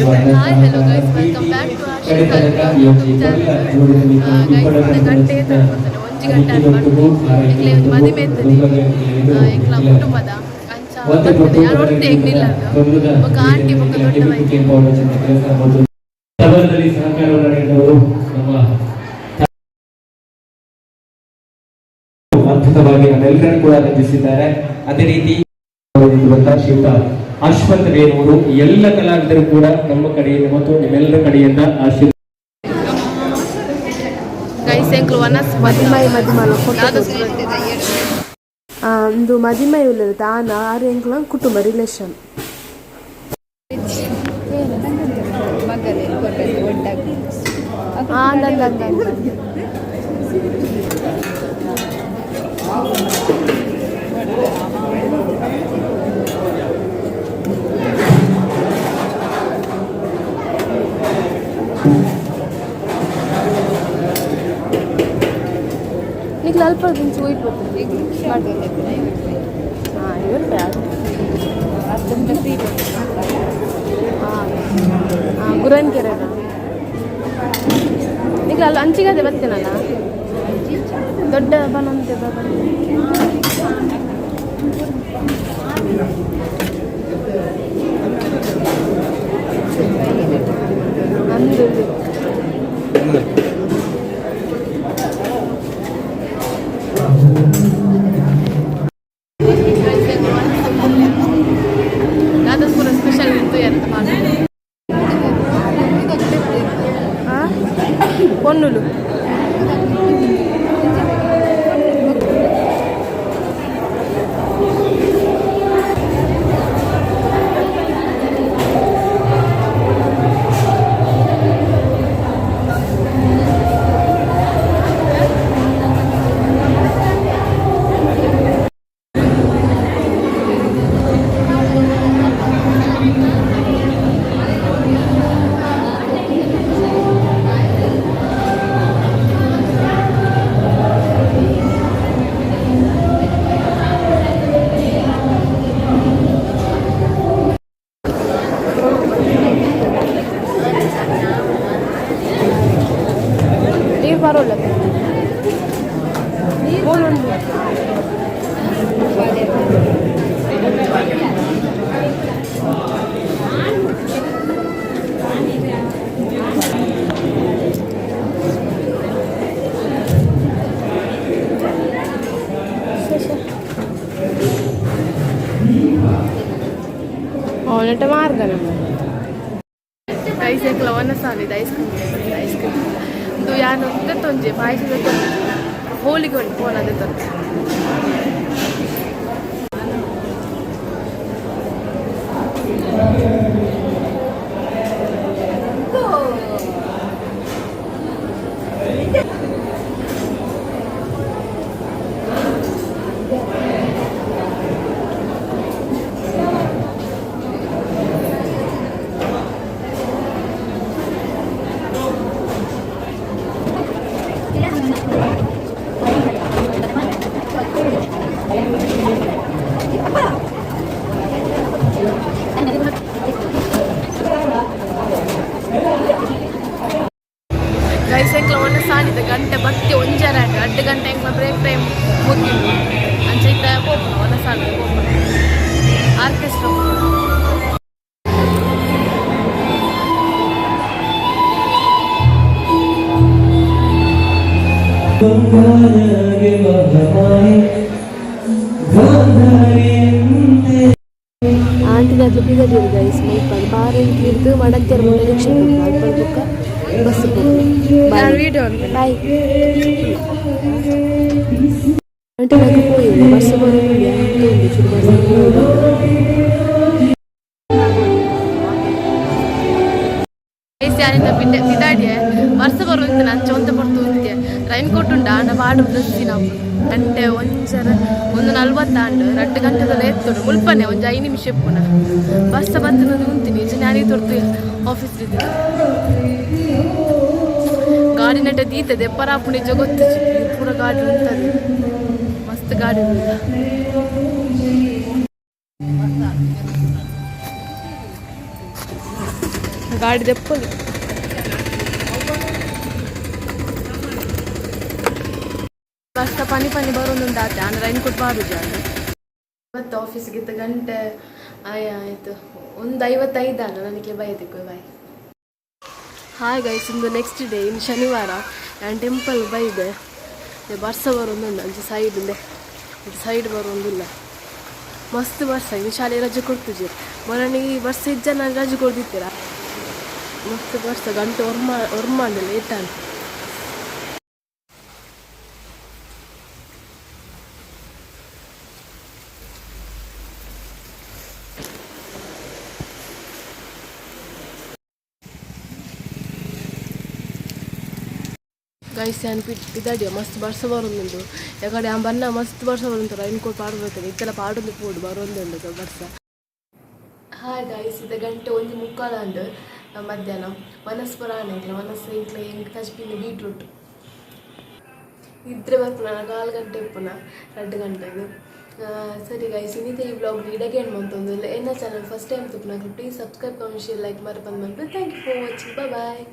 Hi hello guys, welcome back to Ashirwad YouTube channel. Guys ಗಂಟೆ ತರ್ಕೊತಾನೆ 1 ಗಂಟೆ ಅನ್ಕೊಂಡು ಈಗಲೇ ಒಂದು ಮದುವೆ ಇರ್ತದೆ ಈಗಲ ಕುಟುಂಬದ ಅಂಚ ಬರ್ತದೆ. ಯಾರು ಹೊರತೆ ಹೆಂಗಿಲ್ಲ ಒಬ್ಬ ಆಂಟಿ ಒಬ್ಬ ದೊಡ್ಡ ವೈದ್ಯ ಅದ್ಭುತವಾಗಿ ನಮ್ಮೆಲ್ಲರನ್ನು ಕೂಡ ರಂಜಿಸಿದ್ದಾರೆ. ಅದೇ ರೀತಿ ಶ್ರೀಯುತ ಅಶ್ವಥ್ ರೇಣೂರು ಎಲ್ಲ ಕಲಾವಿದರು ಕೂಡ ನಮ್ಮ ಕಡೆಯಿಂದ ಮತ್ತು ನಿಮ್ಮೆಲ್ಲರ ಕಡೆಯಿಂದ ಆಶೀರ್ವಾದ. ಒಂದು ಮದಿಮೆ ಉಳ್ಳದು ತಾನ ಆರು ಎಂಕ್ಲ ಕುಟುಂಬ ರಿಲೇಷನ್ నీకు అల్ప నుంచి పోయిపోతుంది ಗುರನ್ ಕೆರೆ నీకు ಅಲ್ಲಿ ಅಂಚಿಗದೆ ಬರ್ತೀನಲ್ಲ ದೊಡ್ಡ ಬನಂತೆ ಅಂದು ನಾದಸ್ಪುರ ಸ್ಪೆಷಲ್ ಇತ್ತು ಎಂತ ಮಾಡಿ పొన్నులు parola ಅವನಟ ಮಾರ್ಗನ ಐಸ್ ಹಾಕಲ ಒನ್ನ ಸಾಲಿದ ಐಸ್ ಕ್ರೀಮ್ ಇದು ಯಾನು ತೊಂಜೆ ಪಾಯಸದ ಹೋಳಿಗೆ ಉಂಟು ಫೋನದ ತೊಂಜೆ ಗೈಸೆಂಕ್ಲ ಒಂದು ಸಾಲಿದ ಗಂಟೆ ಬತ್ತಿ ಒಂಜರ 2 ಗಂಟೆ ಎಂಕ್ಲ ಬ್ರೇಕ್ ಟೈಮ್ ಮುಗಿದು ಅಂಚೈತ ಹೋಗ್ನ ಒಂದು ಸಾಲಿದ ಹೋಗ್ನ ಆರ್ಕೆಸ್ಟ್ರಾ ಆಂಟಿದಾದ್ಲು ಪಿಗದಿರು ಗೈಸ್ ಮೈಪಲ್ ಬಾರೆನ್ ಕಿರ್ದು ಮಡಂತೆರ್ ಮುಂದೆ ರಿಕ್ಷಾ ಅಲ್ಪಲ್ ಬುಕ್ಕ ಬಸ್ ಬಾಯ್ అంటే నాకు పోయింది బస్సు బరువు ಬಿದ್ದಾಡಿಯೇ ವರ್ಷ ಬರುವಂತೆ ನಾನು ಚೌಂತ ಬರ್ತು ಅಂತೆ ರೈನ್ ಕೋಟ್ ಉಂಡ ನಾ ಬಾಡು ಡ್ರೆಸ್ಸಿ ನಾವು ಗಂಟೆ ಒಂಚರ 1:40 2 ಗಂಟೆದಲ್ಲ ಎತ್ತೋಡು ಮುಲ್ಪನೆ ಒಂದು 5 ನಿಮಿಷ ಪುನ ಬಸ್ಸ ಬಂದು ಉಂತೀನಿ ನಾನೇ ತೊಡ್ತು ಆಫೀಸ್ ಗಾಡಿ ನಟ ದೀತದೆ ಪರಾಪು ನಿಜ ಗೊತ್ತು ಪೂರ ಗಾಡಿ ಉಂಟದೆ ಮಸ್ತ್ ಗಾಡಿ ಗಾಡಿ ದೆಪ್ಪಲಿ ಕಷ್ಟ ಪನಿ ಬರೋದುಂಟು ಆತ ಅಂದ್ರೆ ರೈನ್ ಕೋಟ್ ಮಾಡುದು ಇವತ್ತು ಆಫೀಸ್ಗೆ ಇತ್ತು ಗಂಟೆ ಆಯ್ತು 1:55 ಆಗ ನನಗೆ ಬೈದಿಕ್ಕು ಬಾಯ್. ಹಾಯ್ ಗೈಸ್, ಇಂದು ನೆಕ್ಸ್ಟ್ ಡೇ ಇನ್ನು ಶನಿವಾರ ನಾನು ಟೆಂಪಲ್ ಬೈದೆ ಬರ್ಸ ಬರೋದುಂಡು ಅಂಚೆ ಸೈಡ್ ಬರೋದಿಲ್ಲ ಮಸ್ತ್ ಬರ್ಸ ಇನ್ನು ಶಾಲೆ ರಜೆ ಕೊಡ್ತಿದ್ವಿ ಮೊನ್ನೆ ಈ ವರ್ಷ ನಾನು ರಜೆ ಕೊಡ್ತಿದ್ದೀರಾ ಮಸ್ತ್ ಬರ್ಸ ಗಂಟೆ ಒರ್ಮಾಂಡಿಲ್ಲ ಏಟಾನು. ಗೈಸ್ ಇದಾಡಿಯ ಮಸ್ತ್ ಬರ್ಸ ಬರೋದುಂಟು ಯಾಕಡೆ ಆ ಬಣ್ಣ ಮಸ್ತ್ ಬರ್ಸ ಬರುಂಟು ರೈನ್ ಕೋಟ್ ಪಾಡ್ಬೇಕು ಇತ್ತೆಲ್ಲ ಪಾಡೊಂದು ಪೋಡು ಬರೋದುಂಟು ಬರ್ಸ. ಹಾಯ್ ಗೈಸ್, ಇದು ಗಂಟೆ 1:45 ಮಧ್ಯಾಹ್ನ ಮನಸ್ಪುರ ಮನಸ್ಸು ಇಂಕ್ಲೆ ಹೆಂಗೆ ತಚ್ಪಿನ ಬೀಟ್ರೂಟ್ ಇದ್ರೆ ಬರ್ತು ನಾನು 4 ಗಂಟೆ ಪುನಃ 2 ಗಂಟೆಗೆ. ಸರಿ ಗೈಸ್, ಇನ್ನಿದೆ ಈ ಬ್ಲಾಗ್ ಇಡಗೆ ಮಂತೊಂದು ಏನ ಚಾನಲ್ ಫಸ್ಟ್ ಟೈಮ್ ತುಪ್ಪನಾಗ please subscribe comment share like ಮಾಡಿ ಬಂದು thank you for watching. Bye.